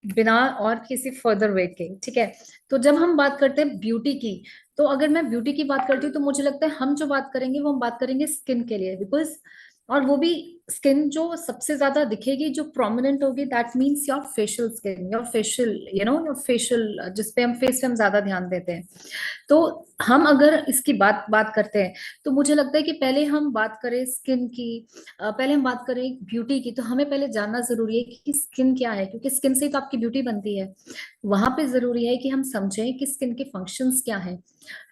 बिना और किसी फर्दर वेट के, ठीक है। तो जब हम बात करते हैं ब्यूटी की, तो अगर मैं ब्यूटी की बात करती हूँ तो मुझे लगता है हम जो बात करेंगे वो हम बात करेंगे स्किन के लिए, बिकॉज और वो भी स्किन जो सबसे ज्यादा दिखेगी, जो प्रोमिनेंट होगी, that means your facial skin, your facial, your facial, जिसपे हम फेस पे हम ज्यादा ध्यान देते हैं। तो हम अगर इसकी बात बात करते हैं, तो मुझे लगता है कि पहले हम बात करें स्किन की, पहले हम बात करें ब्यूटी की, तो हमें पहले जानना जरूरी है कि स्किन क्या है, क्योंकि स्किन से ही तो आपकी ब्यूटी बनती है। वहां पे जरूरी है कि हम समझें कि स्किन के फंक्शंस क्या है,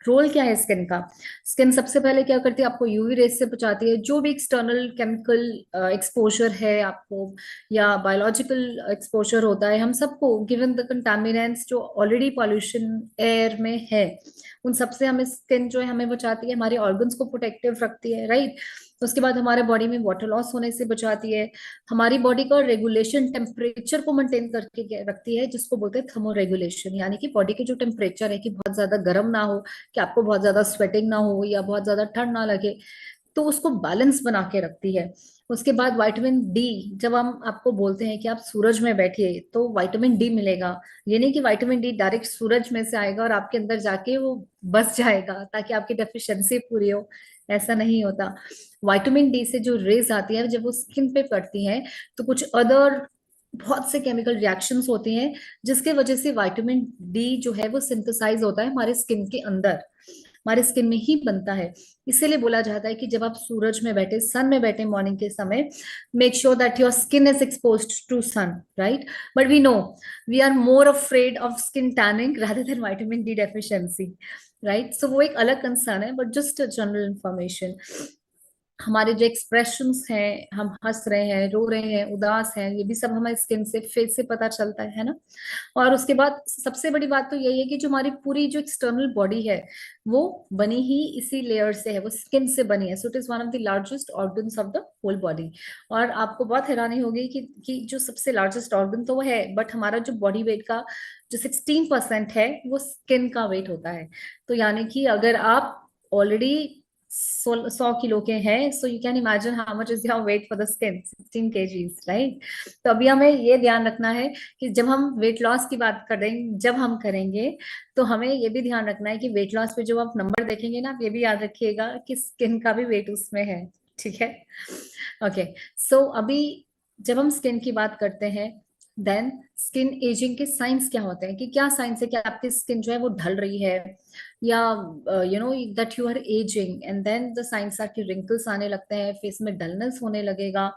रोल क्या है स्किन का। स्किन सबसे पहले क्या करती है, आपको यूवी रेस से बचाती है, जो भी एक्सटर्नल केमिकल एक्सपोजर है आपको, या बायोलॉजिकल एक्सपोजर होता है हम सबको, गिवन द कंटामिनेंट्स जो ऑलरेडी पॉल्यूशन एयर में है, उन सबसे हमें स्किन जो है हमें बचाती है, हमारे ऑर्गन्स को प्रोटेक्टिव रखती है, राइट। उसके बाद हमारे बॉडी में वाटर लॉस होने से बचाती है, हमारी बॉडी का रेगुलेशन, टेम्परेचर को मेंटेन करके रखती है, जिसको बोलते हैं थर्मो रेगुलेशन, यानी कि बॉडी के जो टेम्परेचर है कि बहुत ज्यादा गर्म ना हो, कि आपको बहुत ज्यादा स्वेटिंग ना हो या बहुत ज्यादा ठंड ना लगे, तो उसको बैलेंस बना के रखती है। उसके बाद विटामिन डी, जब हम आपको बोलते हैं कि आप सूरज में बैठिए तो विटामिन डी मिलेगा, ये नहीं कि विटामिन डी डायरेक्ट सूरज में से आएगा और आपके अंदर जाके वो बस जाएगा ताकि आपकी डेफिशिएंसी पूरी हो, ऐसा नहीं होता। विटामिन डी से जो रेज आती है जब वो स्किन पे पड़ती हैं, तो कुछ अदर बहुत से केमिकल रिएक्शंस होती हैं, जिसके वजह से विटामिन डी जो है वो सिंथेसाइज होता है हमारे स्किन के अंदर, हमारे स्किन में ही बनता है। इसीलिए बोला जाता है कि जब आप सूरज में बैठे, सन में बैठे मॉर्निंग के समय, make sure that your skin is exposed to sun, right. But we know we are more afraid of skin tanning rather than vitamin D deficiency, right. So वो एक अलग कंसर्न है, बट जस्ट जनरल इंफॉर्मेशन। हमारे जो expressions हैं, हम हंस रहे हैं, रो रहे हैं, उदास हैं, ये भी सब हमारे स्किन से, फेस से पता चलता है ना। और उसके बाद सबसे बड़ी बात तो यही है कि जो हमारी पूरी जो एक्सटर्नल बॉडी है, वो बनी ही इसी लेयर से है, वो स्किन से बनी है। So it is one of the largest organs of the whole body. और आपको बहुत हैरानी होगी कि जो सबसे लार्जेस्ट ऑर्गन तो वो है, बट हमारा जो बॉडी वेट का जो 16% है वो स्किन का वेट होता है। तो यानी कि अगर आप ऑलरेडी 100 किलो के हैं, so you can imagine how much is your weight for the skin, 16 kgs, right. तो अभी हमें ये ध्यान रखना है कि जब हम वेट लॉस की बात करें, जब हम करेंगे, तो हमें ये भी ध्यान रखना है कि वेट लॉस पे जो आप नंबर देखेंगे ना, आप ये भी याद रखिएगा कि स्किन का भी वेट उसमें है, ठीक है। ओके। सो अभी जब हम स्किन की बात करते हैं, देन स्किन एजिंग के साइंस क्या होते हैं, कि क्या साइंस है कि आपकी स्किन जो है वो ढल रही है, या that you are ageing, and then the science are कि रिंकल्स आने लगते हैं, फेस में डलनेस होने लगेगा,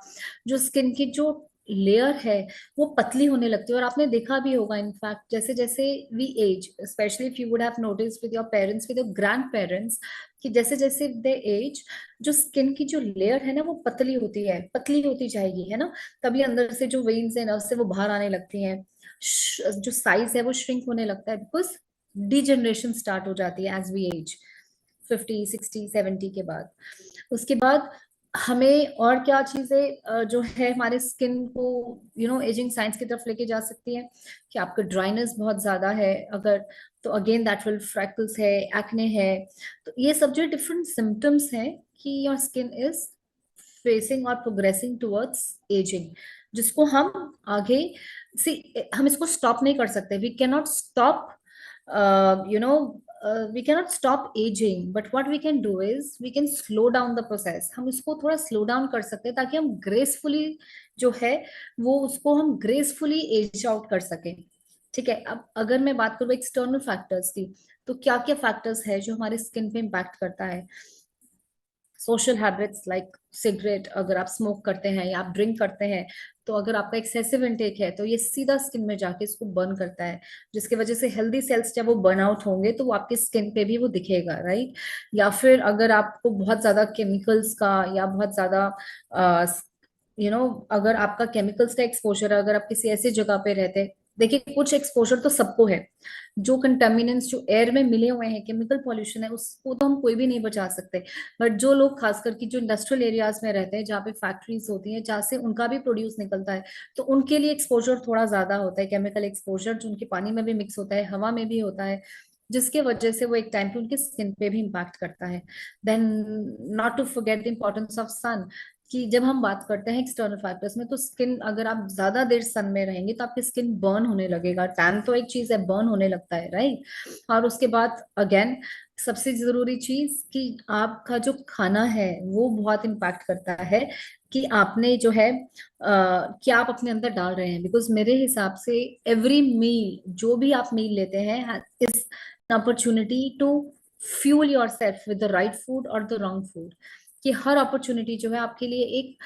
जो स्किन की जो लेयर है वो पतली होने लगती है। और आपने देखा भी होगा इनफैक्ट, जैसे जैसे we age, specially if you would have notice with your parents, with your grand parents, कि जैसे जैसे दे एज, जो स्किन की जो लेयर है ना वो पतली होती है, पतली होती जाएगी, है ना। तभी अंदर से जो वेन्स है नर्व से वो बाहर आने लगती हैं, जो साइज है वो श्रिंक होने लगता है, बिकॉज डिजेनरेशन स्टार्ट हो जाती है एज वी एज, 50 60 70 के बाद। उसके बाद हमें और क्या चीजें जो है हमारे स्किन को एजिंग साइंस की तरफ लेके जा सकती है, कि आपका ड्राइनेस बहुत ज्यादा है अगर, तो अगेन दैट विल, फ्रैकल्स है, एक्ने है, तो ये सब जो डिफरेंट सिम्टम्स हैं कि योर स्किन इज फेसिंग और प्रोग्रेसिंग टुवर्ड्स एजिंग, जिसको हम आगे, सी, हम इसको स्टॉप नहीं कर सकते, we can not stop, we cannot stop aging, but what we can do is we can slow down the process, हम इसको थोड़ा स्लो डाउन कर सकते हैं ताकि हम ग्रेसफुली जो है वो उसको हम ग्रेसफुली एज आउट कर सकें, ठीक है। अब अगर मैं बात करूँ एक्सटर्नल फैक्टर्स की, तो क्या क्या फैक्टर्स है जो हमारे स्किन पे इम्पैक्ट करता है। सोशल हैबिट्स लाइक सिगरेट, अगर आप स्मोक करते हैं या आप ड्रिंक करते हैं, तो अगर आपका एक्सेसिव इनटेक है तो ये सीधा स्किन में जाके इसको बर्न करता है, जिसकी वजह से हेल्दी सेल्स जब वो बर्न आउट होंगे तो वो आपकी स्किन पे भी वो दिखेगा, राइट। या फिर अगर आपको बहुत ज्यादा केमिकल्स का या बहुत ज्यादा अगर आपका केमिकल्स का एक्सपोजर है, अगर आप किसी ऐसी जगह पे रहते हैं, देखिए कुछ एक्सपोजर तो सबको है, जो कंटेमिनेंट्स जो एयर में मिले हुए हैं, केमिकल पॉल्यूशन है, उसको तो हम कोई भी नहीं बचा सकते। बट जो लोग खास करके जो इंडस्ट्रियल एरियाज में रहते हैं, जहाँ पे फैक्ट्रीज होती हैं, जहाँ से उनका भी प्रोड्यूस निकलता है, तो उनके लिए एक्सपोजर थोड़ा ज्यादा होता है, केमिकल एक्सपोजर जो उनके पानी में भी मिक्स होता है, हवा में भी होता है, जिसके वजह से वो एक टाइम पे उनके स्किन पे भी इम्पैक्ट करता है। Then not to forget the importance of sun, कि जब हम बात करते हैं एक्सटर्नल फैक्टर्स में, तो स्किन, अगर आप ज्यादा देर सन में रहेंगे तो आपकी स्किन बर्न होने लगेगा। टैन तो एक चीज है, बर्न होने लगता है, राइट। और उसके बाद अगेन सबसे जरूरी चीज कि आपका जो खाना है वो बहुत इम्पैक्ट करता है कि आपने जो है क्या आप अपने अंदर डाल रहे हैं। बिकॉज मेरे हिसाब से एवरी मील, जो भी आप मील लेते हैं, is opportunity to fuel your self with the right food और द रॉन्ग फूड। कि हर अपॉर्चुनिटी जो है आपके लिए एक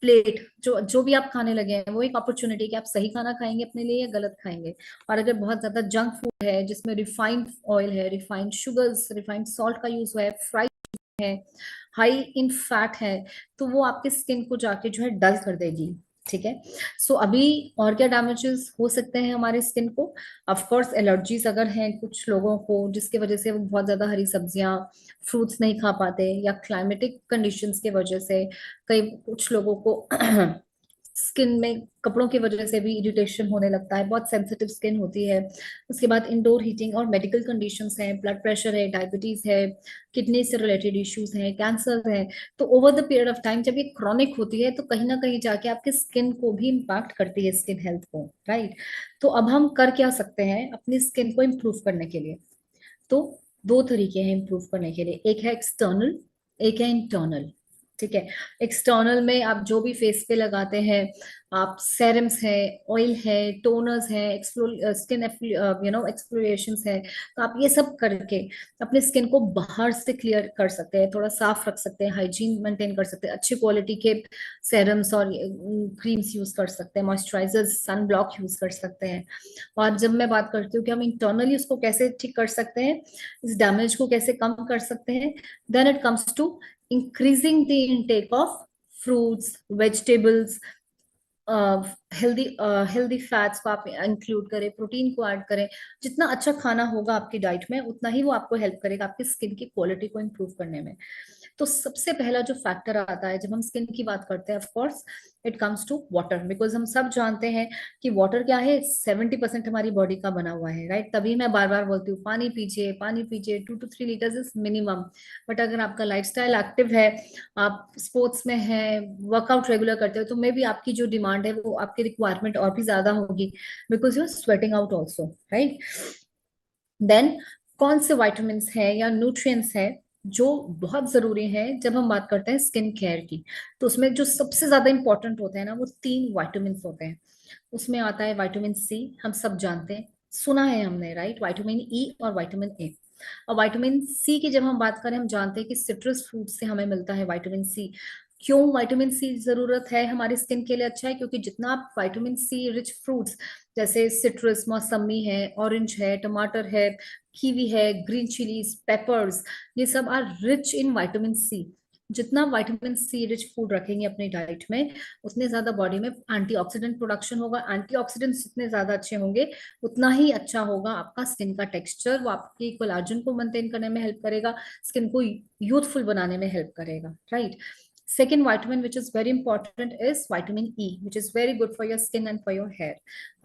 प्लेट, जो जो भी आप खाने लगे हैं वो एक अपॉर्चुनिटी कि आप सही खाना खाएंगे अपने लिए या गलत खाएंगे। और अगर बहुत ज्यादा जंक फूड है जिसमें रिफाइंड ऑयल है, रिफाइंड शुगर्स, रिफाइंड सॉल्ट का यूज है, फ्राइड है, हाई इन फैट है, तो वो आपके स्किन को जाके जो है डल कर देगी। ठीक है। सो अभी और क्या डैमेजेस हो सकते हैं हमारे स्किन को? ऑफ कोर्स एलर्जीज अगर हैं कुछ लोगों को, जिसकी वजह से वो बहुत ज्यादा हरी सब्जियां, फ्रूट्स नहीं खा पाते, या क्लाइमेटिक कंडीशंस की वजह से कई कुछ लोगों को स्किन में कपड़ों की वजह से भी इरिटेशन होने लगता है, बहुत सेंसिटिव स्किन होती है। उसके बाद इंडोर हीटिंग और मेडिकल कंडीशंस हैं, ब्लड प्रेशर है, डायबिटीज है, किडनी से रिलेटेड इश्यूज हैं, कैंसर है। तो over the period of time जब ये क्रॉनिक होती है तो कहीं ना कहीं जाके आपके स्किन को भी इम्पैक्ट करती है, स्किन हेल्थ को, राइट। तो अब हम कर क्या सकते हैं अपनी स्किन को इम्प्रूव करने के लिए? तो दो तरीके हैं इम्प्रूव करने के लिए, एक है एक्सटर्नल, एक है इंटरनल। ठीक है। एक्सटर्नल में आप जो भी फेस पे लगाते हैं, आप सेरम्स है, ऑयल है, टोनर्स है, स्किन एक्सफोलिएशंस है, तो आप ये सब करके अपने स्किन को बाहर से क्लियर कर सकते हैं, थोड़ा साफ रख सकते हैं, हाइजीन मेंटेन कर सकते हैं, अच्छी क्वालिटी के सेरम्स और क्रीम्स यूज कर सकते हैं, मॉइस्चराइजर्स, सन ब्लॉक यूज कर सकते हैं। और जब मैं बात करती हूँ कि हम इंटरनली उसको कैसे ठीक कर सकते हैं, इस डैमेज को कैसे कम कर सकते हैं, then it comes to increasing the intake of fruits, vegetables, healthy healthy fats को आप इंक्लूड करें, प्रोटीन को ऐड करें। जितना अच्छा खाना होगा आपकी डाइट में उतना ही वो आपको हेल्प करेगा आपकी स्किन की क्वालिटी को इम्प्रूव करने में। तो सबसे पहला जो फैक्टर आता है जब हम स्किन की बात करते हैं, of course it comes to water. Because हम सब जानते हैं कि वाटर क्या है, 70% हमारी बॉडी का बना हुआ है, राइट। तभी मैं बार बार बोलती हूँ पानी पीजिए, पानी पीजिए, 2 to 3 litres is minimum. But अगर आपका लाइफस्टाइल एक्टिव है, आप स्पोर्ट्स में हैं, वर्कआउट रेगुलर करते हो, तो मे बी आपकी जो डिमांड है वो आपकी रिक्वायरमेंट और भी ज्यादा होगी, because you are sweating out also, right. Then कौन से वाइटामिन है या न्यूट्रिएंट्स है जो बहुत जरूरी है जब हम बात करते हैं स्किन केयर की? तो उसमें जो सबसे ज्यादा इंपॉर्टेंट होते हैं ना, वो 3 वाइटामिन होते हैं। उसमें आता है विटामिन सी, हम सब जानते हैं, सुना है हमने, राइट। विटामिन ई और विटामिन ए। और विटामिन सी की जब हम बात करें, हम जानते हैं कि सिट्रस फ्रूट से हमें मिलता है विटामिन सी। क्यों विटामिन सी जरूरत है हमारी स्किन के लिए? अच्छा है क्योंकि जितना आप विटामिन सी रिच फ्रूट्स जैसे सिट्रस, मौसमी है, ऑरेंज है, टमाटर है, कीवी है, ग्रीन चिलीज, पेपर्स, ये सब are rich in vitamin C. जितना विटामिन सी रिच फूड रखेंगे अपनी डाइट में, उतने ज्यादा बॉडी में एंटीऑक्सीडेंट प्रोडक्शन होगा। एंटीऑक्सीडेंट्स जितने ज्यादा अच्छे होंगे उतना ही अच्छा होगा आपका स्किन का टेक्सचर, वो आपकी कोलाजन को मेंटेन करने में हेल्प करेगा, स्किन को यूथफुल बनाने में हेल्प करेगा, right. Second vitamin which is very important is vitamin E, which is very good for your skin and for your hair.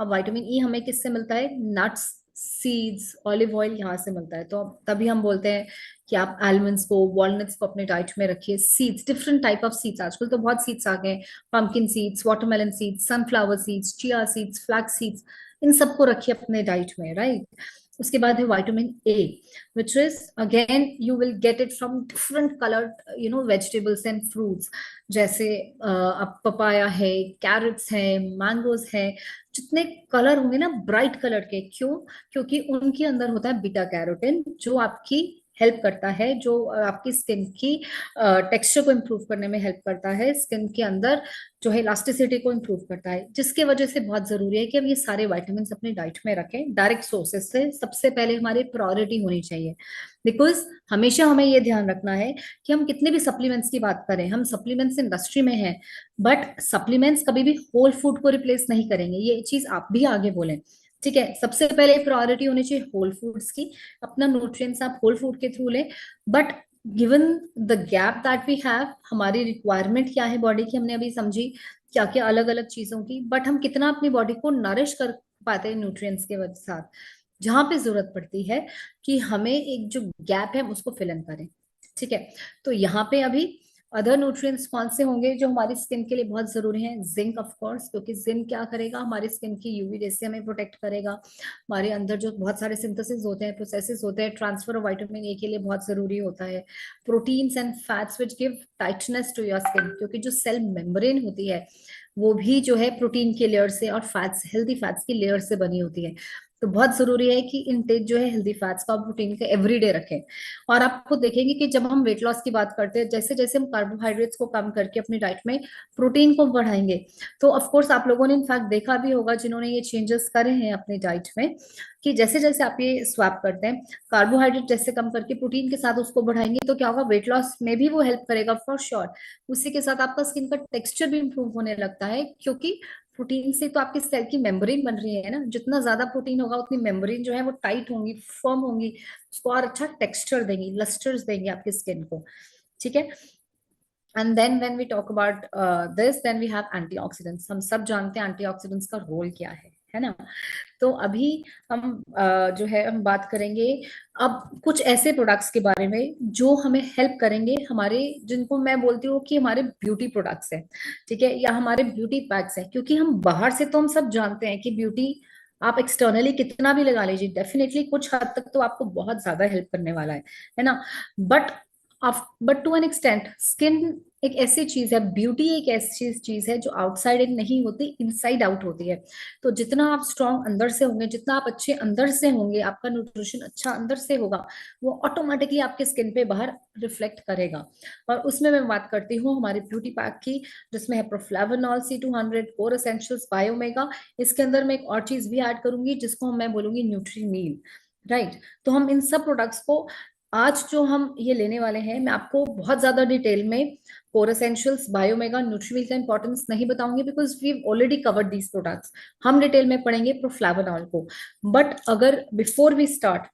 अब vitamin E हमें किससे मिलता है? नट्स, सीड्स, ऑलिव ऑयल, यहाँ से मिलता है। तो तभी हम बोलते हैं कि आप आलमंड्स को, वॉलनट्स को अपने डाइट में रखिए। Seeds, different type of seeds, आजकल तो बहुत सीड्स आ गए हैं, pumpkin seeds, watermelon seeds, sunflower seeds, chia seeds, flax seeds, इन सबको रखिए अपने डाइट में, राइट। उसके बाद है vitamin A, which is again you will get it from different colored vegetables and fruits, जैसे अब पपाया है, कैरेट्स है, मैंगोज है। जितने कलर होंगे ना ब्राइट कलर के, क्यों? क्योंकि उनके अंदर होता है बीटा कैरोटीन, जो आपकी हेल्प करता है, जो आपकी स्किन की टेक्सचर को इम्प्रूव करने में हेल्प करता है, स्किन के अंदर जो है इलास्टिसिटी को इम्प्रूव करता है, जिसके वजह से बहुत जरूरी है कि हम ये सारे वाइटामिन अपनी डाइट में रखें डायरेक्ट सोर्सेस से। सबसे पहले हमारी प्रायोरिटी होनी चाहिए, बिकॉज हमेशा हमें ये ध्यान रखना है कि हम कितने भी सप्लीमेंट्स की बात करें, हम सप्लीमेंट्स इंडस्ट्री में हैं, बट सप्लीमेंट्स कभी भी होल फूड को रिप्लेस नहीं करेंगे, ये चीज आप भी आगे बोलें। ठीक है, सबसे पहले प्रायोरिटी होनी चाहिए होल फूड्स की, अपना न्यूट्रिएंट्स आप होल फूड के थ्रू लें। But given the gap that we have, हमारी रिक्वायरमेंट क्या है बॉडी की, हमने अभी समझी क्या क्या अलग अलग चीजों की, बट हम कितना अपनी बॉडी को नरिश कर पाते हैं न्यूट्रिएंट्स के वजह साथ, जहां पे जरूरत पड़ती है कि हमें एक जो गैप है उसको फिल इन करें। ठीक है। तो यहाँ पे अभी अदर न्यूट्रिएंट्स कौन से होंगे जो हमारी स्किन के लिए बहुत जरूरी हैं? जिंक ऑफ कोर्स, क्योंकि जिंक क्या करेगा, हमारी स्किन की यूवी रे से हमें प्रोटेक्ट करेगा। हमारे अंदर जो बहुत सारे सिंथेसिस होते हैं, प्रोसेसेस होते हैं, ट्रांसफर ऑफ विटामिन ए के लिए बहुत जरूरी होता है। Proteins and fats which give tightness to your skin, क्योंकि जो सेल मेम्ब्रेन होती है वो भी जो है प्रोटीन के लेयर से और फैट्स, हेल्दी फैट्स की लेयर से बनी होती है। तो बहुत जरूरी है कि इनटेक जो है हेल्दी फैट्स का और प्रोटीन का एवरीडे रखें। और आप खुद देखेंगे कि जब हम वेट लॉस की बात करते हैं, जैसे जैसे हम कार्बोहाइड्रेट्स को कम करके अपनी डाइट में प्रोटीन को बढ़ाएंगे, तो ऑफ कोर्स आप लोगों ने इनफैक्ट देखा भी होगा जिन्होंने ये चेंजेस करे हैं अपनी डाइट में, कि जैसे जैसे आप ये स्वैप करते हैं, कार्बोहाइड्रेट जैसे कम करके प्रोटीन के साथ उसको बढ़ाएंगे, तो क्या होगा, वेट लॉस में भी वो हेल्प करेगा फॉर श्योर। उसी के साथ आपका स्किन का टेक्सचर भी इंप्रूव होने लगता है, क्योंकि प्रोटीन से तो आपकी सेल की मेम्ब्रेन बन रही है ना, जितना ज्यादा प्रोटीन होगा उतनी मेम्ब्रेन जो है वो टाइट होंगी, फर्म होंगी, उसको और अच्छा टेक्सचर देंगी, लस्टर्स देंगे आपकी स्किन को। ठीक है। And then when we talk about this, then we have antioxidants. हम सब जानते हैं एंटीऑक्सीडेंट्स का रोल क्या है ना। तो अभी हम जो है हम बात करेंगे अब कुछ ऐसे प्रोडक्ट्स के बारे में जो हमें हेल्प करेंगे, हमारे, जिनको मैं बोलती हूँ कि हमारे ब्यूटी प्रोडक्ट्स हैं, ठीक है, या हमारे ब्यूटी पैक्स हैं। क्योंकि हम बाहर से तो हम सब जानते हैं कि ब्यूटी आप एक्सटर्नली कितना भी लगा लीजिए, डेफिनेटली कुछ हद तक तो आपको बहुत ज्यादा हेल्प करने वाला है ना। But but to an extent skin एक ऐसी चीज है, ब्यूटी एक ऐसी चीज है जो आउटसाइड इन नहीं होती, इनसाइड आउट होती है। तो जितना आप स्ट्रांग अंदर से होंगे, जितना आप अच्छे अंदर से होंगे, आपका न्यूट्रिशन अच्छा अंदर से होगा, वो ऑटोमेटिकली आपके स्किन पे बाहर रिफ्लेक्ट करेगा। और उसमें मैं बात करती हूँ हमारे ब्यूटी पैक की, जिसमें है प्रोफ्लेवोनॉल C200, कोर एसेंशियल्स, बायोमेगा। इसके अंदर मैं एक और चीज भी ऐड करूंगी जिसको मैं बोलूंगी न्यूट्री मील। राइट। तो हम इन सब प्रोडक्ट्स को आज जो हम ये लेने वाले हैं, मैं आपको बहुत ज्यादा डिटेल में कोर एसेंशियल्स, बायोमेगा, न्यूट्रीमिल का इंपॉर्टेंस नहीं बताऊंगी, because we already covered these products. हम डिटेल में पढ़ेंगे प्रोफ्लेवोनॉल को। बट अगर बिफोर वी स्टार्ट,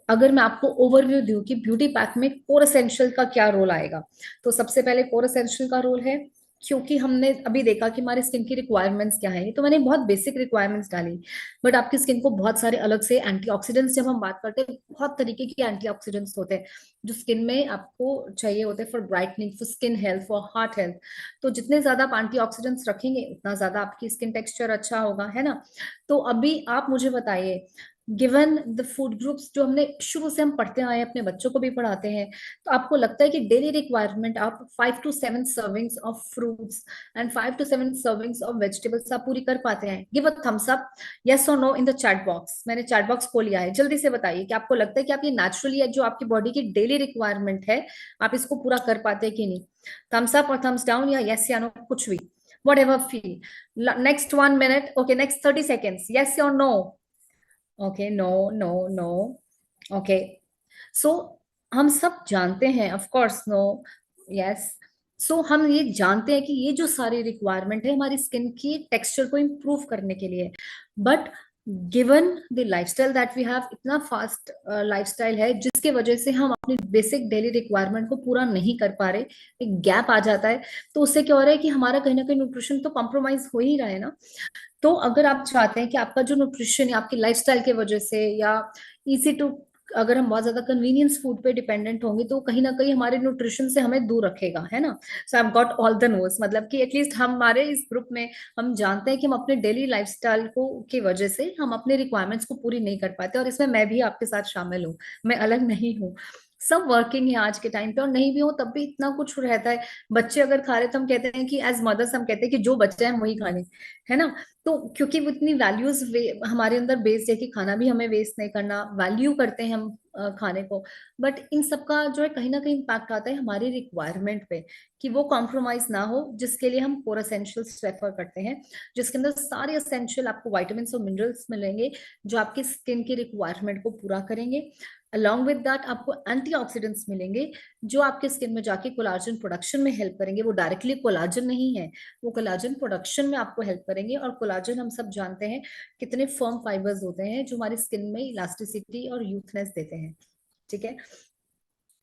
अगर मैं आपको ओवरव्यू दूं कि ब्यूटी पैक में कोर एसेंशियल का क्या रोल आएगा, तो सबसे पहले कोर एसेंशियल का रोल है, क्योंकि हमने अभी देखा कि हमारी स्किन की रिक्वायरमेंट्स क्या है, ये तो मैंने बहुत बेसिक रिक्वायरमेंट्स डाली। बट आपकी स्किन को बहुत सारे अलग से एंटीऑक्सीडेंट्स, जब हम बात करते हैं, बहुत तरीके की एंटीऑक्सीडेंट्स होते हैं जो स्किन में आपको चाहिए होते हैं for brightening, for skin health, for heart health. तो जितने ज्यादा आप एंटीऑक्सीडेंट्स रखेंगे उतना ज्यादा आपकी स्किन टेक्सचर अच्छा होगा, है ना। तो अभी आप मुझे बताइए, गिवन द फूड ग्रुप्स जो हमने शुरू से हम पढ़ते आए हैं, अपने बच्चों को भी पढ़ाते हैं, तो आपको लगता है कि डेली रिक्वायरमेंट आप 5 to 7 servings of fruits and 5 to 7 servings of vegetables आप पूरी कर पाते हैं? Give a thumbs up, yes और no in the chat box. मैंने चैट बॉक्स खोल लिया है, जल्दी से बताइए कि आपको लगता है कि आप ये नेचुरली जो आपकी बॉडी की डेली रिक्वायरमेंट है, आप इसको पूरा कर पाते हैं कि नहीं? थम्स अप और थम्स डाउन, या यस या नो, कुछ भी, whatever feel. Next 1 minute, okay, next 30 seconds, yes और no. Okay, no, no, no. Okay. So हम सब जानते हैं, of course, no, yes. So हम ये जानते हैं कि ये जो सारी रिक्वायरमेंट है हमारी स्किन की टेक्सचर को इम्प्रूव करने के लिए। But given the lifestyle that we have, इतना फास्ट लाइफस्टाइल है जिसके वजह से हम अपनी बेसिक डेली रिक्वायरमेंट को पूरा नहीं कर पा रहे, एक गैप आ जाता है। तो उससे क्या हो रहा है कि हमारा कहीं ना कहीं न्यूट्रिशन तो कॉम्प्रोमाइज हो ही रहा है ना। तो अगर आप चाहते हैं कि आपका जो न्यूट्रिशन या आपकी लाइफस्टाइल के वजह से, या इजी टू, अगर हम बहुत ज्यादा कन्वीनियंस फूड पे डिपेंडेंट होंगे, तो कहीं ना कहीं हमारे न्यूट्रिशन से हमें दूर रखेगा, है ना। So I got all the noes, मतलब कि एटलीस्ट हमारे इस ग्रुप में हम जानते हैं कि हम अपने डेली लाइफस्टाइल को की वजह से हम अपने रिक्वायरमेंट्स को पूरी नहीं कर पाते, और इसमें मैं भी आपके साथ शामिल हूँ, मैं अलग नहीं हूँ। सब वर्किंग है आज के टाइम पे, और नहीं भी हो तब भी इतना कुछ रहता है। बच्चे अगर खा रहे तो हम कहते हैं कि एज मदर्स हम कहते हैं कि जो बच्चा है वही खाने, है ना। तो क्योंकि वो इतनी वैल्यूज हमारे अंदर बेस्ड है कि खाना भी हमें वेस्ट नहीं करना, वैल्यू करते हैं हम खाने को। बट इन सब का जो है कहीं ना कहीं इम्पैक्ट आता है हमारी रिक्वायरमेंट पे, कि वो कॉम्प्रोमाइज ना हो, जिसके लिए हम कोर एसेंशियल्स रेफर करते हैं, जिसके अंदर सारे एसेंशियल आपको वाइटामिन और मिनरल्स मिलेंगे जो आपकी स्किन की रिक्वायरमेंट को पूरा करेंगे। अलॉन्ग विद दैट आपको एंटीऑक्सीडेंट्स मिलेंगे जो आपके स्किन में जाके कोलाजन प्रोडक्शन में हेल्प करेंगे। वो डायरेक्टली कोलाजन नहीं है, वो कोलाजन प्रोडक्शन में आपको हेल्प करेंगे। और कोलाजन हम सब जानते हैं कितने फर्म फाइबर्स होते हैं जो हमारी स्किन में इलास्टिसिटी और यूथनेस देते हैं। ठीक है।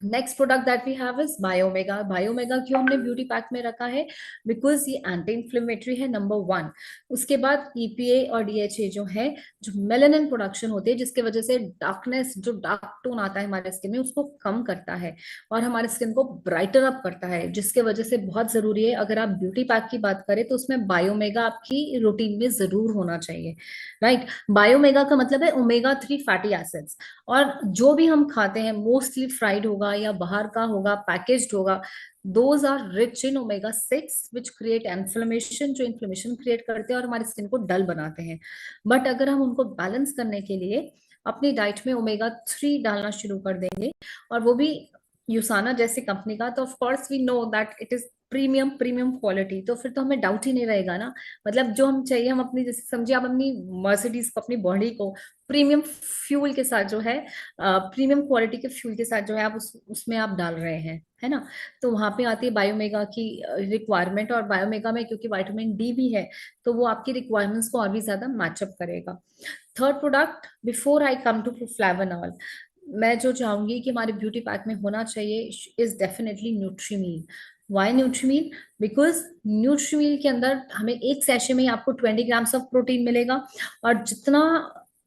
Next product that we have is Biomega. Biomega क्यों हमने ब्यूटी पैक में रखा है? बिकॉज ये एंटी इंफ्लेमेटरी है, नंबर वन। उसके बाद ईपीए और डीएचए जो है, जो मेलानिन प्रोडक्शन होती है, जिसके वजह से डार्कनेस, जो डार्क टोन आता है हमारे स्किन में, उसको कम करता है और हमारे स्किन को ब्राइटन अप करता है, जिसके वजह से बहुत जरूरी है। अगर आप ब्यूटी पैक की बात करें तो उसमें बायोमेगा आपकी रूटीन में जरूर होना चाहिए, राइट। बायोमेगा का मतलब है ओमेगा 3 फैटी एसिड्स। और जो भी हम खाते हैं मोस्टली फ्राइड होगा या बाहर का होगा, पैकेज्ड होगा, those are rich in omega 6 which create inflammation, जो इन्फ्लेमेशन क्रिएट करते हैं और हमारी स्किन को डल बनाते हैं। बट अगर हम उनको बैलेंस करने के लिए अपनी डाइट में ओमेगा 3 डालना शुरू कर देंगे, और वो भी यूसाना जैसी कंपनी का, तो of course we know that it is premium, premium quality, तो फिर तो हमें डाउट ही नहीं रहेगा ना। मतलब जो हम चाहिए, हम अपनी, जैसे समझिए आप अपनी मर्सिडीज को, अपनी बॉडी को प्रीमियम फ्यूल के साथ जो है, प्रीमियम क्वालिटी के फ्यूल के साथ जो है आप उसमें आप डाल रहे हैं, है ना। तो वहां पे आती है बायोमेगा की रिक्वायरमेंट, और बायोमेगा में क्योंकि विटामिन डी भी है, तो वो आपकी रिक्वायरमेंट्स को और भी ज्यादा मैचअप करेगा। Third product, before I come to flavanol, मैं जो चाहूंगी कि हमारे ब्यूटी पैक में होना चाहिए इज डेफिनेटली न्यूट्रीमीन। वाई न्यूट्रीमीन? बिकॉज न्यूट्रीमीन के अंदर हमें एक सैशे में ही आपको 20 ग्राम्स ऑफ प्रोटीन मिलेगा, और जितना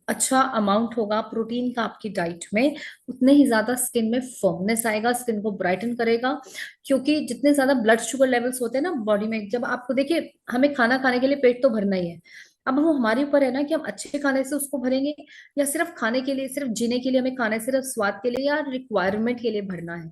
अच्छा अमाउंट होगा प्रोटीन का आपकी डाइट में, उतने ही ज्यादा स्किन में फर्मनेस आएगा, स्किन को ब्राइटन करेगा। क्योंकि जितने ज्यादा ब्लड शुगर लेवल्स होते हैं ना बॉडी में, जब आपको देखिए, हमें खाना खाने के लिए पेट तो भरना ही है। अब वो हमारे ऊपर है ना कि हम अच्छे खाने से उसको भरेंगे, या सिर्फ खाने के लिए, सिर्फ जीने के लिए हमें खाना है, सिर्फ स्वाद के लिए या रिक्वायरमेंट के लिए भरना है।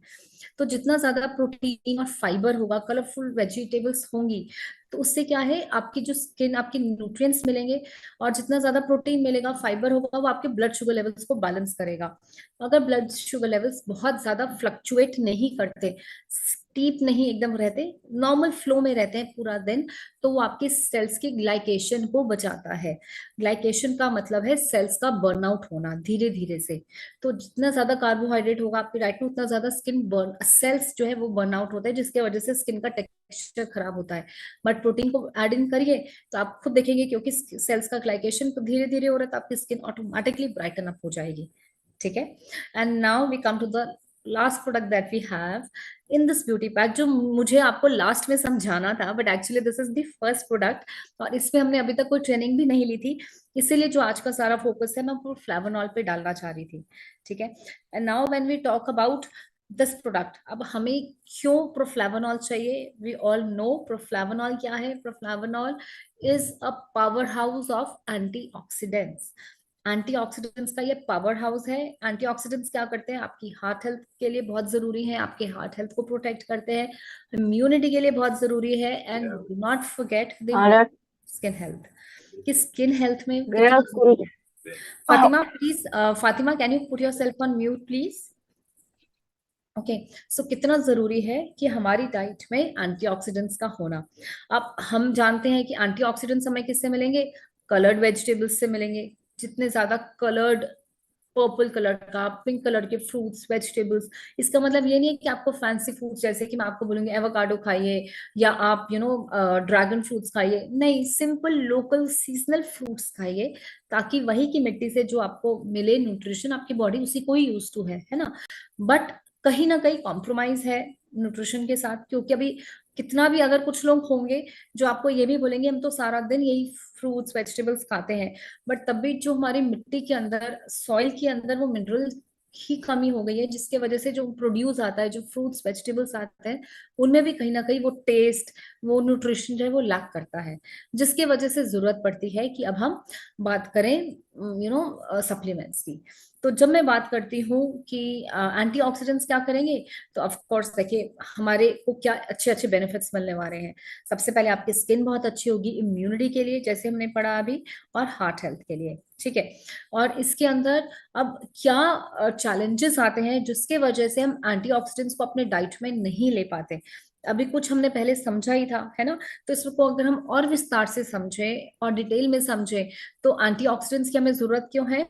तो जितना ज्यादा प्रोटीन और फाइबर होगा, कलरफुल वेजिटेबल्स होंगी, तो उससे क्या है, आपकी जो स्किन, आपके न्यूट्रिएंट्स मिलेंगे, और जितना ज्यादा प्रोटीन मिलेगा, फाइबर होगा, वो आपके ब्लड शुगर लेवल्स को बैलेंस करेगा। अगर ब्लड शुगर लेवल्स बहुत ज्यादा फ्लक्चुएट नहीं करते, स्टीप नहीं एकदम रहते, नॉर्मल फ्लो में रहते हैं पूरा दिन, तो वो आपके सेल्स की ग्लाइकेशन को बचाता है। ग्लाइकेशन का मतलब है सेल्स का बर्नआउट होना धीरे धीरे से। तो जितना ज्यादा कार्बोहाइड्रेट होगा आपकी डाइट में, उतना ज्यादा स्किन बर्न, सेल्स जो है वो बर्नआउट होता है, जिसके वजह से स्किन का टेक्सचर खराब होता है। बट प्रोटीन को ऐड इन करिए तो आप खुद देखेंगे, क्योंकि सेल्स का ग्लाइकेशन धीरे धीरे हो रहा है, तो आपकी स्किन ऑटोमेटिकली ब्राइटन अप हो जाएगी। ठीक है। And now we come to the last product that we have in this beauty pack, जो मुझे आपको लास्ट में समझाना था, but actually this is the first product, और इसमें हमने अभी तक कोई ट्रेनिंग भी नहीं ली थी, इसीलिए जो आज का सारा फोकस है मैं वो फ्लेवोनॉल पे डालना चाह रही थी। ठीक है। And now when we talk about this product, अब हमें क्यों प्रोफ्लेवोनॉल चाहिए? वी ऑल नो प्रोफ्लेवोनॉल क्या है। Proflavanol is a powerhouse of antioxidants. Antioxidants का ये पावर हाउस है। एंटीऑक्सीडेंट्स क्या करते हैं? आपकी हार्ट हेल्थ के लिए बहुत जरूरी है, आपके हार्ट हेल्थ को प्रोटेक्ट करते हैं, इम्यूनिटी के लिए बहुत जरूरी है, and do not forget the गया स्किन हेल्थ। कि स्किन हेल्थ में गया कितना स्कूल। जरूरी है। Fatima please, Fatima can you put yourself on mute please? Okay. So कितना जरूरी है कि हमारी डाइट में एंटीऑक्सीडेंट्स का होना। अब हम जानते हैं कि एंटीऑक्सीडेंट्स हमें किससे मिलेंगे? कलर्ड वेजिटेबल्स से मिलेंगे। जितने ज्यादा कलर्ड, पर्पल कलर का, पिंक कलर के फ्रूट्स, वेजिटेबल्स, इसका मतलब ये नहीं है कि आपको फैंसी फ्रूट्स, जैसे कि मैं आपको बोलूंगी एवोकाडो खाइए, या आप ड्रैगन फ्रूट्स खाइए, नहीं, सिंपल लोकल सीजनल फ्रूट्स खाइए, ताकि वही की मिट्टी से जो आपको मिले न्यूट्रिशन, आपकी बॉडी उसी को ही यूज टू है ना। बट कहीं ना कहीं कॉम्प्रोमाइज है न्यूट्रिशन के साथ, क्योंकि अभी कितना भी, अगर कुछ लोग होंगे जो आपको ये भी बोलेंगे हम तो सारा दिन यही फ्रूट्स वेजिटेबल्स खाते हैं, बट तब भी जो हमारी मिट्टी के अंदर, सॉइल के अंदर वो मिनरल की कमी हो गई है, जिसके वजह से जो प्रोड्यूस आता है, जो फ्रूट्स वेजिटेबल्स आते हैं, उनमें भी कहीं ना कहीं वो टेस्ट, वो न्यूट्रिशन जो है वो लैक करता है, जिसके वजह से जरूरत पड़ती है कि अब हम बात करें सप्लीमेंट्स की। तो जब मैं बात करती हूँ कि एंटीऑक्सीडेंट्स क्या करेंगे, तो ऑफ कोर्स देखिए हमारे को क्या अच्छे अच्छे बेनिफिट्स मिलने वाले हैं। सबसे पहले आपकी स्किन बहुत अच्छी होगी इम्यूनिटी के लिए, जैसे हमने पढ़ा अभी, और हार्ट हेल्थ के लिए। ठीक है। और इसके अंदर अब क्या चैलेंजेस आते हैं जिसके वजह से हम एंटीऑक्सीडेंट्स को अपने डाइट में नहीं ले पाते? अभी कुछ हमने पहले समझा ही था, है ना। तो इसको अगर हम और विस्तार से समझें और डिटेल में समझें, तो एंटीऑक्सीडेंट्स की हमें जरूरत क्यों है?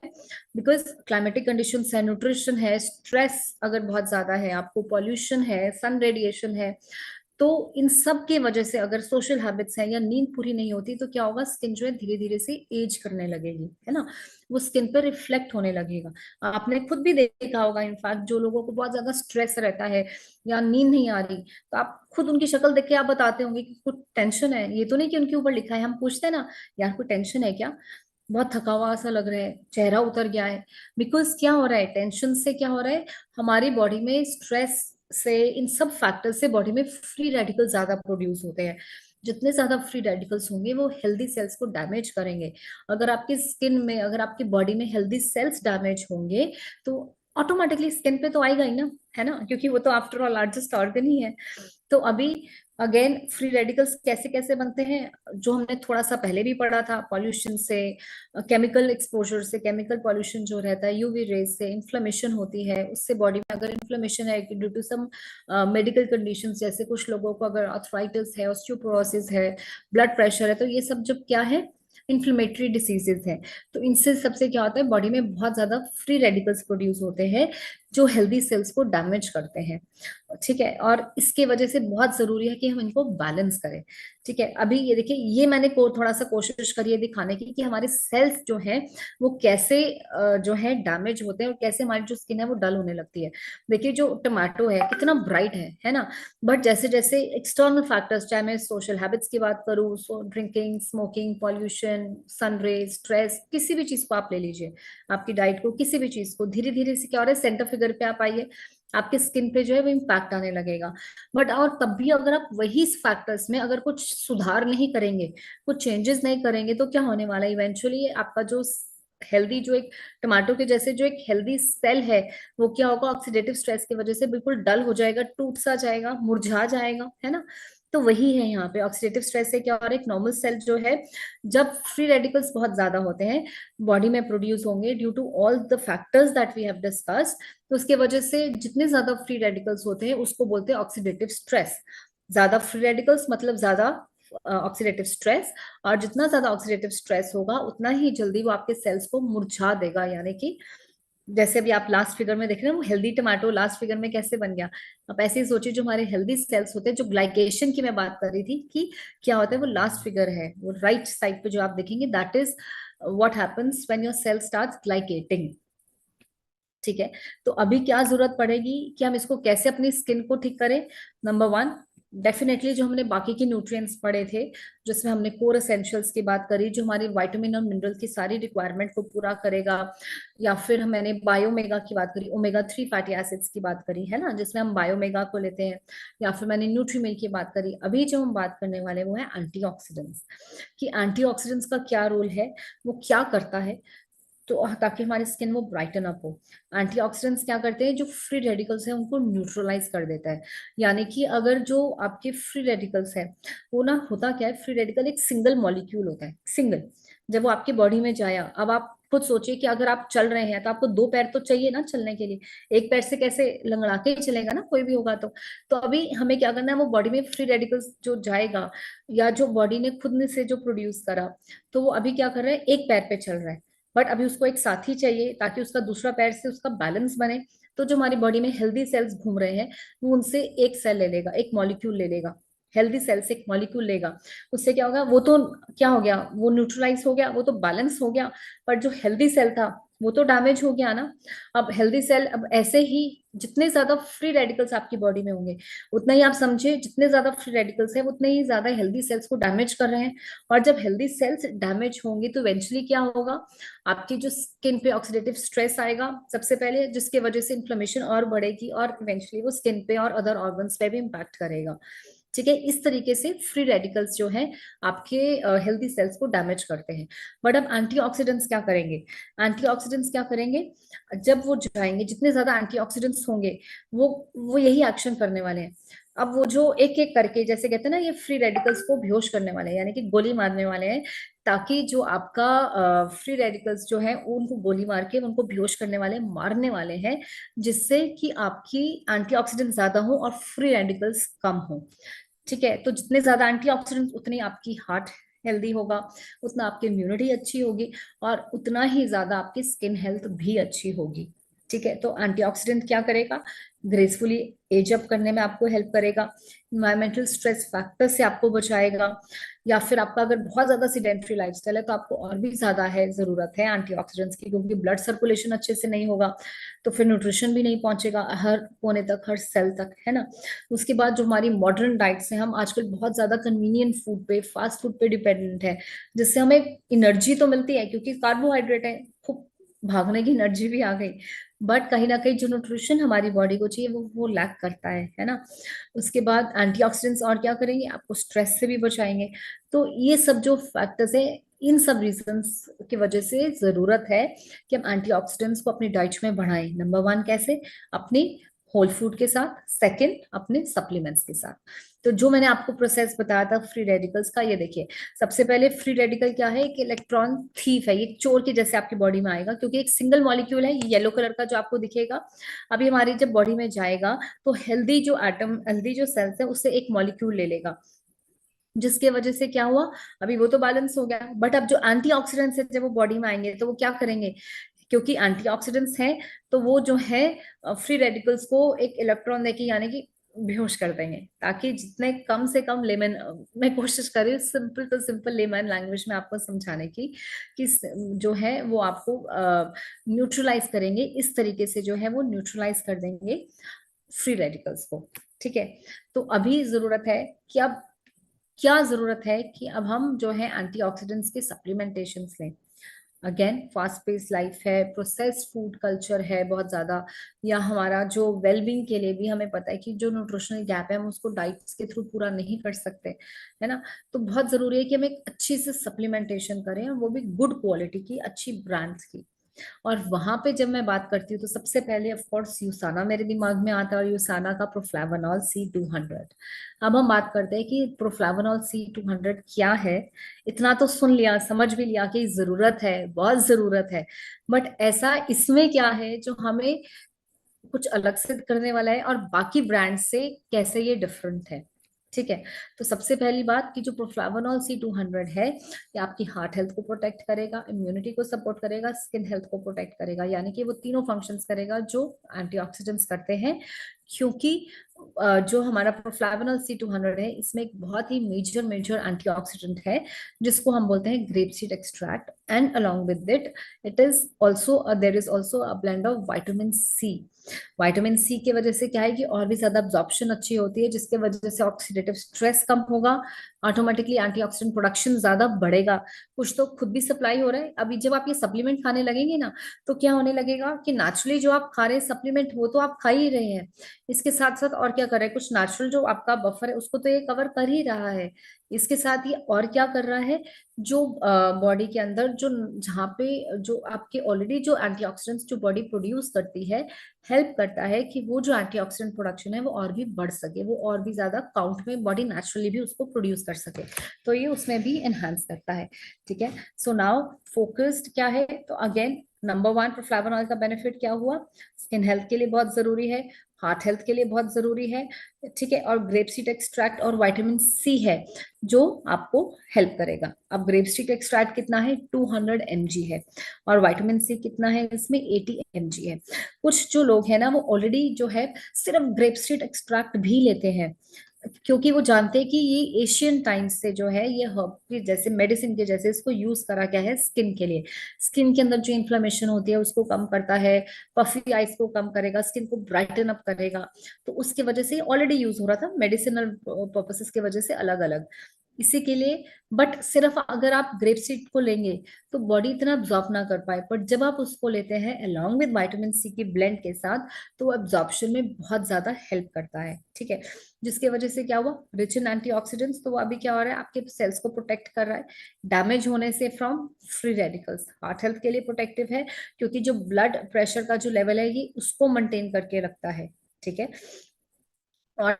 बिकॉज क्लाइमेटिक कंडीशंस है, न्यूट्रिशन है, स्ट्रेस अगर बहुत ज्यादा है, आपको पॉल्यूशन है, सन रेडिएशन है, तो इन सब के वजह से अगर सोशल हैबिट्स है या नींद पूरी नहीं होती तो क्या होगा, स्किन जो है धीरे धीरे से एज करने लगेगी, है ना, वो स्किन पर रिफ्लेक्ट होने लगेगा। आपने खुद भी देखा होगा, इनफैक्ट जो लोगों को बहुत ज्यादा स्ट्रेस रहता है या नींद नहीं आ रही, तो आप खुद उनकी शक्ल देख के आप बताते होंगे कि कुछ टेंशन है। ये तो नहीं कि उनके ऊपर लिखा है, हम पूछते हैं ना, यार कोई टेंशन है क्या, बहुत थका हुआ सा लग रहा है, चेहरा उतर गया है। बिकॉज क्या हो रहा है, टेंशन से क्या हो रहा है, हमारी बॉडी में स्ट्रेस से, इन सब फैक्टर से बॉडी में फ्री रेडिकल ज्यादा प्रोड्यूस होते हैं। जितने ज्यादा फ्री रेडिकल्स होंगे वो हेल्दी सेल्स को डैमेज करेंगे। अगर आपकी स्किन में, अगर आपकी बॉडी में हेल्दी सेल्स डैमेज होंगे तो ऑटोमेटिकली स्किन पे तो आएगा ही ना, है ना, क्योंकि वो तो आफ्टर ऑल लार्जेस्ट ऑर्गन ही है। तो अभी अगेन फ्री रेडिकल्स कैसे कैसे बनते हैं, जो हमने थोड़ा सा पहले भी पढ़ा था, पॉल्यूशन से, केमिकल एक्सपोजर से, केमिकल पॉल्यूशन जो रहता है, यूवी रेज से इन्फ्लेमेशन होती है, उससे बॉडी में अगर इन्फ्लेमेशन है due to some medical condition, जैसे कुछ लोगों को अगर आर्थराइटिस है, ऑस्टियोपोरोसिस है, ब्लड प्रेशर है, तो ये सब जब क्या है, इन्फ्लेमेटरी डिसीजेस है। तो इनसे सबसे क्या होता है, बॉडी में बहुत ज्यादा फ्री रेडिकल्स प्रोड्यूस होते हैं जो हेल्दी सेल्स को डैमेज करते हैं। ठीक है, और इसके वजह से बहुत जरूरी है कि हम इनको बैलेंस करें। ठीक है, अभी ये देखिए, ये मैंने थोड़ा सा कोशिश करी है दिखाने की कि हमारे सेल्स जो है वो कैसे जो है डैमेज होते हैं और कैसे हमारी जो स्किन है वो डल होने लगती है। देखिए जो टमाटो है कितना ब्राइट है ना, बट जैसे जैसे एक्सटर्नल फैक्टर्स, चाहे मैं सोशल हैबिट्स की बात करूँ, drinking, smoking, pollution, sun rays, stress, किसी भी चीज को आप ले लीजिए, आपकी डाइट को, किसी भी चीज को, धीरे धीरे से क्या हो रहा है, सेंटर फिगर पे आप आइए, आपके स्किन पे जो है वो इम्पैक्ट आने लगेगा। बट और तब भी अगर आप वही फैक्टर्स में अगर कुछ सुधार नहीं करेंगे, कुछ चेंजेस नहीं करेंगे, तो क्या होने वाला है, इवेंचुअली आपका जो हेल्दी, जो एक टमाटो के जैसे जो एक हेल्दी सेल है, वो क्या होगा, ऑक्सीडेटिव स्ट्रेस की वजह से बिल्कुल डल हो जाएगा, टूट सा जाएगा, मुरझा जाएगा, है ना। तो वही है यहाँ पे, ऑक्सीडेटिव स्ट्रेस से क्या हो रहा है, एक नॉर्मल सेल जो है, जब फ्री रेडिकल्स बहुत ज्यादा होते हैं बॉडी में प्रोड्यूस होंगे due to all the factors that we have discussed, तो उसके वजह से जितने ज्यादा फ्री रेडिकल्स होते हैं उसको बोलते हैं ऑक्सीडेटिव स्ट्रेस। ज्यादा फ्री रेडिकल्स मतलब ज्यादा ऑक्सीडेटिव स्ट्रेस, और जितना ज्यादा ऑक्सीडेटिव स्ट्रेस होगा उतना ही जल्दी वो आपके सेल्स को मुरझा देगा। यानी कि जैसे अभी आप लास्ट फिगर में देख रहे हैं वो हेल्दी टमाटो लास्ट फिगर में कैसे बन गया, आप ऐसे ही सोचिए, जो हमारे हेल्दी सेल्स होते हैं, जो ग्लाइकेशन की मैं बात कर रही थी कि क्या होता है, वो लास्ट फिगर है, वो राइट साइड पे जो आप देखेंगे, that is what happens when your cell starts glycating. ठीक है, तो अभी क्या जरूरत पड़ेगी कि हम इसको कैसे अपनी स्किन को ठीक करें। नंबर वन, डेफिनेटली जो हमने बाकी के न्यूट्रिएंट्स पढ़े थे, जिसमें हमने कोर एसेंशियल्स की बात करी, जो हमारे विटामिन और मिनरल की सारी रिक्वायरमेंट को पूरा करेगा, या फिर मैंने बायोमेगा की बात करी, ओमेगा 3 फैटी एसिड्स की बात करी, है ना, जिसमें हम बायोमेगा को लेते हैं, या फिर मैंने न्यूट्रीमिल की बात करी। अभी जो हम बात करने वाले वो है एंटीऑक्सीडेंट्स, कि एंटीऑक्सीडेंट्स का क्या रोल है, वो क्या करता है, तो ताकि हमारी स्किन वो ब्राइटन अप हो। एंटीऑक्सीडेंट्स क्या करते हैं, जो फ्री रेडिकल्स हैं उनको न्यूट्रलाइज कर देता है। यानी कि अगर जो आपके फ्री रेडिकल्स है, वो ना, होता क्या है, फ्री रेडिकल एक सिंगल मॉलिक्यूल होता है, सिंगल, जब वो आपकी बॉडी में जाया, अब आप खुद सोचिए कि अगर आप चल रहे हैं तो आपको दो पैर तो चाहिए ना चलने के लिए, एक पैर से कैसे लंगड़ा के ही चलेगा ना कोई भी होगा। तो अभी हमें क्या करना है, वो बॉडी में फ्री रेडिकल्स जो जाएगा, या जो बॉडी ने खुद ने से जो प्रोड्यूस करा, तो वो अभी क्या कर रहा है, एक पैर पे चल रहा है, बट अभी उसको एक साथी चाहिए ताकि उसका दूसरा पैर से उसका बैलेंस बने। तो जो हमारी बॉडी में हेल्दी सेल्स घूम रहे हैं, वो उनसे एक सेल ले लेगा, एक मॉलिक्यूल ले लेगा, हेल्दी सेल से एक मॉलिक्यूल लेगा। उससे क्या होगा, वो तो क्या हो गया, वो न्यूट्रलाइज हो गया, वो तो बैलेंस हो गया, पर जो हेल्दी सेल था वो तो डैमेज हो गया ना। अब हेल्दी सेल, अब ऐसे ही जितने ज्यादा फ्री रेडिकल्स आपकी बॉडी में होंगे, उतना ही आप समझे, जितने ज्यादा फ्री रेडिकल्स हैं उतने ही ज्यादा हेल्दी सेल्स को डैमेज कर रहे हैं। और जब हेल्दी सेल्स डैमेज होंगे तो इवेंचुअली क्या होगा, आपकी जो स्किन पे ऑक्सीडेटिव स्ट्रेस आएगा सबसे पहले, जिसकी वजह से इन्फ्लेमेशन और बढ़ेगी, और इवेंचुअली वो स्किन पे और अदर ऑर्गन्स पे भी इम्पैक्ट करेगा। ठीक है, इस तरीके से फ्री रेडिकल्स जो है आपके हेल्दी सेल्स को डैमेज करते हैं। बट अब एंटीऑक्सीडेंट्स क्या करेंगे, एंटीऑक्सीडेंट्स क्या करेंगे, जब वो जाएंगे, जितने ज्यादा एंटीऑक्सीडेंट्स होंगे, वो यही एक्शन करने वाले हैं। अब वो जो एक एक करके, जैसे कहते हैं ना, ये फ्री रेडिकल्स को बेहोश करने वाले हैं, यानी कि गोली मारने वाले हैं, ताकि जो आपका फ्री रेडिकल्स जो है उनको गोली मार के उनको बेहोश करने वाले, मारने वाले हैं, जिससे कि आपकी एंटीऑक्सीडेंट ज्यादा हो और फ्री रेडिकल्स कम हो। ठीक है, तो जितने ज्यादा एंटीऑक्सीडेंट्स उतनी आपकी हार्ट हेल्दी होगा, उतना आपकी इम्यूनिटी अच्छी होगी, और उतना ही ज्यादा आपकी स्किन हेल्थ भी अच्छी होगी। ठीक है, तो एंटीऑक्सीडेंट क्या करेगा, ग्रेसफुली एज अप करने में आपको हेल्प करेगा, इन्वायरमेंटल स्ट्रेस फैक्टर से आपको बचाएगा, या फिर आपका अगर बहुत ज्यादा सिडेंट्री लाइफस्टाइल है तो आपको और भी ज्यादा है जरूरत है एंटीऑक्सीडेंट्स की, क्योंकि ब्लड सर्कुलेशन अच्छे से नहीं होगा तो फिर न्यूट्रिशन भी नहीं पहुंचेगा हर कोने तक, हर सेल तक, है ना। उसके बाद जो हमारी मॉडर्न डाइट्स है, हम आजकल बहुत ज्यादा कन्वीनियंट फूड पे, फास्ट फूड पे डिपेंडेंट है, जिससे हमें एनर्जी तो मिलती है क्योंकि कार्बोहाइड्रेट है, खूब भागने की एनर्जी भी आ गई, बट कहीं ना कहीं जो न्यूट्रिशन हमारी बॉडी को चाहिए वो लैक करता है ना। उसके बाद एंटीऑक्सीडेंट्स और क्या करेंगे, आपको स्ट्रेस से भी बचाएंगे। तो ये सब जो फैक्टर्स है, इन सब रीजंस की वजह से जरूरत है कि हम एंटीऑक्सीडेंट्स को अपनी डाइट में बढ़ाएं। नंबर वन कैसे, अपनी होल फूड के साथ, सेकंड अपने सप्लीमेंट्स के साथ। तो जो मैंने आपको प्रोसेस बताया था फ्री रेडिकल्स का, ये देखिए, सबसे पहले फ्री रेडिकल क्या है, कि इलेक्ट्रॉन थीफ है, ये चोर के जैसे आपकी बॉडी में आएगा, क्योंकि एक सिंगल मॉलिक्यूल है, येलो कलर का जो आपको दिखेगा, अभी हमारी जब बॉडी में जाएगा तो हेल्दी जो एटम, हेल्दी जो सेल्स है, उससे एक मॉलिक्यूल ले लेगा, जिसके वजह से क्या हुआ, अभी वो तो बैलेंस हो गया, बट अब जो एंटीऑक्सीडेंट्स है जब वो बॉडी में आएंगे तो वो क्या करेंगे, क्योंकि एंटीऑक्सीडेंट्स हैं तो वो जो है फ्री रेडिकल्स को एक इलेक्ट्रॉन देके, यानी कि बेहोश कर देंगे, ताकि जितने कम से कम लेमन, मैं कोशिश कर रही हूँ सिंपल तो सिंपल लेमन लैंग्वेज में आपको समझाने की, कि जो है वो आपको न्यूट्रलाइज करेंगे, इस तरीके से जो है वो न्यूट्रलाइज कर देंगे फ्री रेडिकल्स को। ठीक है, तो अभी जरूरत है कि अब क्या जरूरत है कि अब हम जो है एंटीऑक्सीडेंट्स के सप्लीमेंटेशन लें। अगेन फास्ट पेस लाइफ है, प्रोसेस्ड फूड कल्चर है बहुत ज्यादा, या हमारा जो वेलबींग के लिए भी हमें पता है कि जो न्यूट्रिशनल गैप है हम उसको डाइट्स के थ्रू पूरा नहीं कर सकते, है ना। तो बहुत जरूरी है कि हम एक अच्छी से सप्लीमेंटेशन करें, और वो भी गुड क्वालिटी की, अच्छी ब्रांड्स की। और वहां पे जब मैं बात करती हूँ तो सबसे पहले ऑफ कोर्स यूसाना मेरे दिमाग में आता है, और यूसाना का प्रोफ्लावनॉल C200। अब हम बात करते हैं कि प्रोफ्लावनॉल C200 क्या है। इतना तो सुन लिया, समझ भी लिया कि जरूरत है, बहुत जरूरत है, बट ऐसा इसमें क्या है जो हमें कुछ अलग से करने वाला है, और बाकी ब्रांड से कैसे ये डिफरेंट है। ठीक है, तो सबसे पहली बात कि जो प्रोफ्लावनॉल C200 है, ये आपकी हार्ट हेल्थ को प्रोटेक्ट करेगा, इम्यूनिटी को सपोर्ट करेगा, स्किन हेल्थ को प्रोटेक्ट करेगा, यानी कि वो तीनों फंक्शंस करेगा जो एंटीऑक्सीडेंट्स करते हैं। क्योंकि जो हमारा प्रोफ्लावनॉल C200 है, इसमें एक बहुत ही मेजर मेजर एंटीऑक्सीडेंट है, जिसको हम बोलते हैं grape seed extract, and along with it it is also, there is also a blend of vitamin C. Vitamin C की वजह से क्या है कि और भी ज्यादा अब्जॉर्प्शन अच्छी होती है, जिसके वजह से ऑक्सीडेटिव स्ट्रेस कम होगा, ऑटोमेटिकली एंटीऑक्सीडेंट प्रोडक्शन ज्यादा बढ़ेगा। कुछ तो खुद भी सप्लाई हो रहा है, अभी जब आप ये सप्लीमेंट खाने लगेंगे ना, तो क्या होने लगेगा कि नेचुरली जो आप खा रहे हैं सप्लीमेंट, वो तो आप खा ही रहे हैं, इसके साथ साथ और क्या कर रहे हैं, कुछ नेचुरल जो आपका बफर है उसको तो ये कवर कर ही रहा है। इसके साथ ये और क्या कर रहा है, जो बॉडी के अंदर जो, जहाँ पे जो आपके ऑलरेडी जो एंटीऑक्सीडेंट्स जो बॉडी प्रोड्यूस करती है, हेल्प करता है कि वो जो एंटीऑक्सीडेंट प्रोडक्शन है वो और भी बढ़ सके, वो और भी ज्यादा काउंट में बॉडी नेचुरली भी उसको प्रोड्यूस कर सके, तो ये उसमें भी एनहांस करता है। ठीक है, सो नाउ फोकस्ड क्या है, तो अगेन नंबर वन प्रोफ्लावनॉल का बेनिफिट क्या हुआ, स्किन हेल्थ के लिए बहुत जरूरी है, हार्ट हेल्थ के लिए बहुत जरूरी है। ठीक है, और ग्रेप सीड एक्सट्रैक्ट और विटामिन सी है जो आपको हेल्प करेगा। अब ग्रेप सीड एक्सट्रैक्ट कितना है, 200 mg है, और विटामिन सी कितना है, इसमें 80 mg है। कुछ जो लोग हैं ना, वो ऑलरेडी जो है सिर्फ ग्रेप सीड एक्सट्रैक्ट भी लेते हैं, क्योंकि वो जानते हैं कि ये एशियन टाइम्स से जो है ये हर्ब के जैसे, मेडिसिन के जैसे इसको यूज करा गया है स्किन के लिए, स्किन के अंदर जो इन्फ्लेमेशन होती है उसको कम करता है, पफी आइज को कम करेगा, स्किन को ब्राइटन अप करेगा, तो उसकी वजह से ऑलरेडी यूज हो रहा था मेडिसिनल पर्पसेस की वजह से अलग अलग, इसी के लिए। बट सिर्फ अगर आप ग्रेप सीड को लेंगे तो बॉडी इतना अब्जॉर्ब ना कर पाए, बट जब आप उसको लेते हैं अलोंग विद विटामिन सी की ब्लेंड के साथ, तो वो एब्जॉर्प्शन में बहुत ज्यादा हेल्प करता है। ठीक है, जिसके वजह से क्या हुआ, रिच इन एंटीऑक्सीडेंट्स, तो वो अभी क्या हो रहा है, आपके सेल्स को प्रोटेक्ट कर रहा है डैमेज होने से from free radicals. Heart health के लिए प्रोटेक्टिव है, क्योंकि जो ब्लड प्रेशर का जो लेवल है ये उसको मेंटेन करके रखता है। ठीक है, और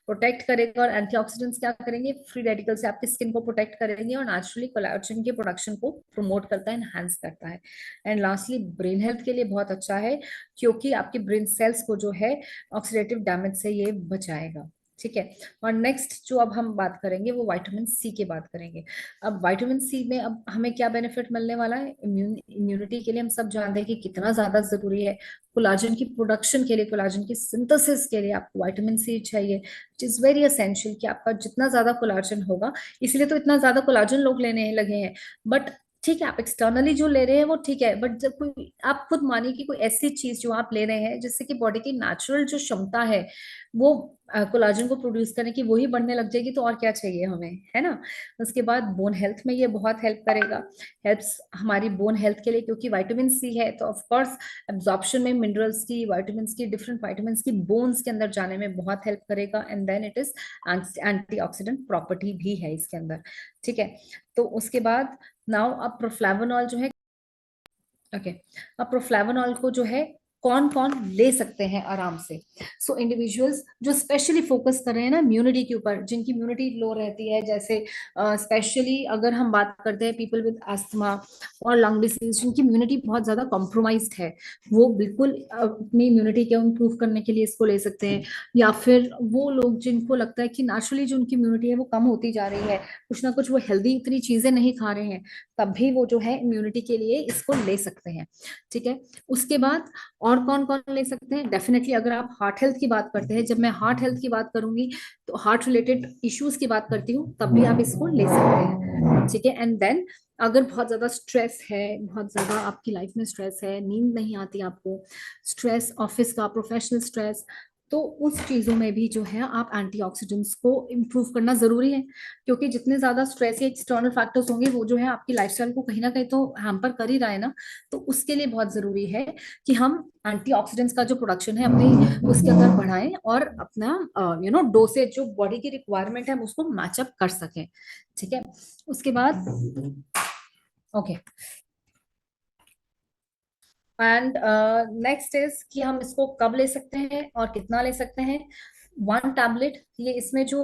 प्रोटेक्ट करेगा, और एंटीऑक्सीडेंट्स क्या करेंगे, फ्री रेडिकल से आपकी स्किन को प्रोटेक्ट करेंगे, और नेचुरली कोलेजन के प्रोडक्शन को प्रमोट करता है, एनहांस करता है। एंड लास्टली ब्रेन हेल्थ के लिए बहुत अच्छा है, क्योंकि आपके ब्रेन सेल्स को जो है ऑक्सीडेटिव डैमेज से ये बचाएगा। ठीक है। और नेक्स्ट जो अब हम बात करेंगे वो विटामिन सी की बात करेंगे। अब विटामिन सी में अब हमें क्या बेनिफिट मिलने वाला है, इम्यूनिटी के लिए हम सब जानते हैं कि कितना ज्यादा जरूरी है। कोलाजन की प्रोडक्शन के लिए, कोलाजन की सिंथेसिस के लिए आपको विटामिन सी चाहिए, विच इज वेरी असेंशियल, कि आपका जितना ज्यादा कोलाजन होगा, इसलिए तो इतना ज्यादा कोलाजन लोग लेने लगे हैं। बट ठीक है, आप एक्सटर्नली जो ले रहे हैं वो ठीक है, बट जब कोई आप खुद मानिए कि कोई ऐसी चीज जो आप ले रहे हैं जिससे कि बॉडी की नेचुरल जो क्षमता है वो कोलाजन को प्रोड्यूस करने की, वही बढ़ने लग जाएगी, तो और क्या चाहिए हमें, है ना। उसके बाद बोन हेल्थ में ये बहुत हेल्प करेगा, हेल्प्स हमारी बोन हेल्थ के लिए, क्योंकि विटामिन सी है तो ऑफ कोर्स एब्जॉर्प्शन में मिनरल्स की, विटामिन की, डिफरेंट विटामिन की बोन्स के अंदर जाने में बहुत हेल्प करेगा। And then it is antioxidant property भी है इसके अंदर, ठीक है। तो उसके बाद नाउ अब प्रोफ्लेवोनॉल जो है, ओके, अब प्रोफ्लेवोनॉल को जो है कौन कौन ले सकते हैं आराम से। सो इंडिविजुअल्स जो स्पेशली फोकस कर रहे हैं ना इम्यूनिटी के ऊपर, जिनकी इम्यूनिटी लो रहती है, जैसे स्पेशली अगर हम बात करते हैं पीपल विद अस्थमा और लंग डिसीज, जिनकी इम्यूनिटी बहुत ज्यादा कॉम्प्रोमाइज्ड है, वो बिल्कुल अपनी इम्यूनिटी को इम्प्रूव करने के लिए इसको ले सकते हैं। या फिर वो लोग जिनको लगता है कि नेचुरली जो उनकी इम्यूनिटी है वो कम होती जा रही है, कुछ ना कुछ वो हेल्दी इतनी चीजें नहीं खा रहे हैं, तब भी वो जो है इम्यूनिटी के लिए इसको ले सकते हैं, ठीक है। उसके बाद और कौन कौन ले सकते हैं, डेफिनेटली अगर आप हार्ट हेल्थ की बात करते हैं, जब मैं हार्ट हेल्थ की बात करूंगी तो हार्ट रिलेटेड इश्यूज की बात करती हूँ, तब भी आप इसको ले सकते हैं, ठीक है। एंड देन अगर बहुत ज्यादा स्ट्रेस है, बहुत ज्यादा आपकी लाइफ में स्ट्रेस है, नींद नहीं आती आपको, स्ट्रेस ऑफिस का, प्रोफेशनल स्ट्रेस, तो उस चीजों में भी जो है आप एंटीऑक्सीडेंट्स को इम्प्रूव करना जरूरी है, क्योंकि जितने ज्यादा स्ट्रेस या एक्सटर्नल फैक्टर्स होंगे वो जो है आपकी लाइफस्टाइल को कहीं ना कहीं तो हैम्पर कर ही रहा है ना। तो उसके लिए बहुत जरूरी है कि हम एंटीऑक्सीडेंट्स का जो प्रोडक्शन है अपनी उसके अंदर बढ़ाएं और अपना डोसेज जो बॉडी की रिक्वायरमेंट है हम उसको मैचअप कर सकें, ठीक है। उसके बाद ओके, एंड नेक्स्ट इज कि हम इसको कब ले सकते हैं और कितना ले सकते हैं। 1 टैबलेट, ये इसमें जो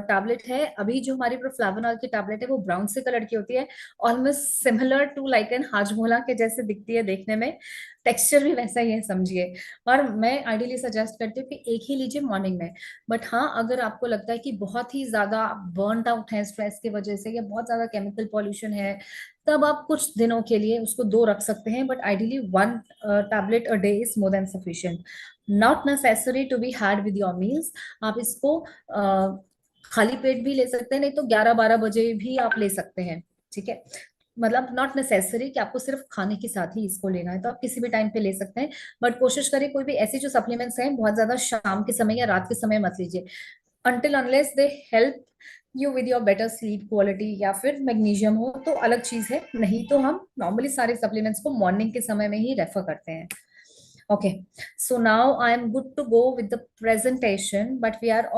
टैबलेट है, अभी जो हमारी प्रोफ्लावोनॉल की टैबलेट है वो ब्राउन से कलर की होती है, almost similar to like an Hajmola के जैसे दिखती है देखने में, टेक्सचर भी वैसा ही है समझिए। और मैं आइडियली सजेस्ट करती हूँ कि एक ही लीजिए मॉर्निंग में। बट हाँ, अगर आपको लगता है कि बहुत ही ज्यादा बर्नड आउट है स्ट्रेस की वजह से, या बहुत ज्यादा केमिकल पॉल्यूशन है, तब आप कुछ दिनों के लिए उसको 2 रख सकते हैं, but ideally 1 tablet a day is more than sufficient. Not necessary to be had with your meals. आप इसको खाली पेट भी ले सकते हैं, नहीं तो 11-12 बजे भी आप ले सकते हैं, ठीक है। मतलब नॉट नेसेसरी कि आपको सिर्फ खाने के साथ ही इसको लेना है, तो आप किसी भी टाइम पे ले सकते हैं। बट कोशिश करें कोई भी ऐसी जो सप्लीमेंट्स हैं बहुत ज्यादा शाम के समय या रात के समय मत लीजिए, until unless they help you with your better sleep quality, या फिर मैग्नीशियम हो तो अलग चीज है, नहीं तो हम नॉर्मली सारे सप्लीमेंट्स को मॉर्निंग के समय में ही रेफर करते हैं। Okay, so now I am good to go with the presentation, but we are